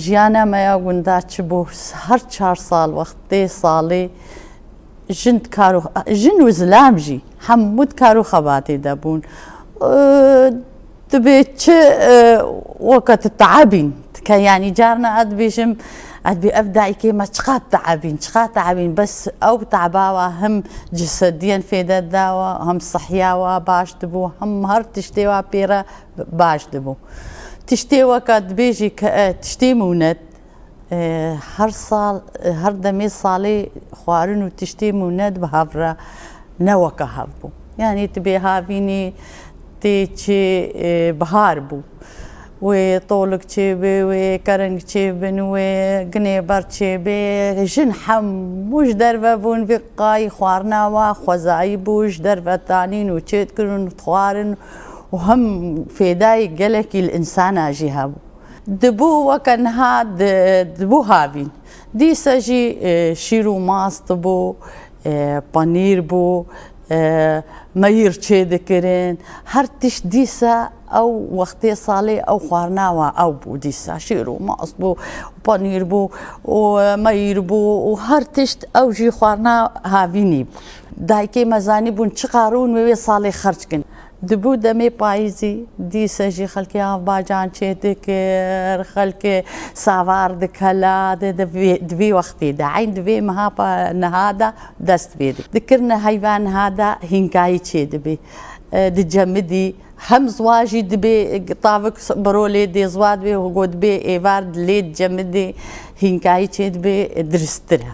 ژیانە مەیە گوندا چ بوو هەر 4 ساڵ وەختێ ساڵێ ژن و زلامژی هەمووت کار و خەباتێ دەبوون دەبێت چ وەکەت تعابین کە یانی جارنا ئەدبێژم ئەدبێ ئەف دایکێمە چقات تعابین بەس ئەو تعباوە هەم جسەدیەن فێدەداوە هەم سەحیاوە باش دەبوو هەم هەر تشتێوە پێرە باش دەبوو تشتێوە کە دبێژی کە تشتێ مونەت هەر دەمێ ساڵێ خواردن و تشتێ مونەت بە هەڤرە نەوەکە هەبوو یعنی تبێ هاوینی تێچێ بەهار بوو وێ تۆڵک چێ بێ وێ کەرنگ چێ بن وێ گنێبەر چێ بێ ژن هەمووش دەربە بوون بێ قای خواردناوە خۆزایی بووش دەربەتانین و چێتکردن خوارن و هەم فێدای گەلێکی ئینساناژی هەبوو دبوو وەکەنها دبوو هاوین دیسەژی شیر و ماست بوو پەنیر بوو مەیر چێ دەکردن هەر تشت دیسە ئەو وەختێ ساڵێ ئەو خواردناوە ئەو بوو دیسە شیر و ماست بوو پەنیر بوو و مەیر بوو و هەر تشت ئەوژی خواردنا هاوینی بوو دایکێ مەزانی بوون چ قارون وێ ساڵێ خەرجکن دبوو دەمێ پاییزی دیسەژی خەڵکی ئاڤباجان چێ دەکرد خەڵکێ ساوار دەکەلا دوێ وەختێدا عین دوێ مەهاپە نەهادا دەست بێ دکردنە هەیڤان نەهادا هینکایی چێ دەبێ دجەمدی هەم زواژی دبێ تاڤک بەرۆ لێ دێ زواد بێ هۆگۆ دبێ ئێوار لێ جەمدێ هینکایی چێ دبێ درستترە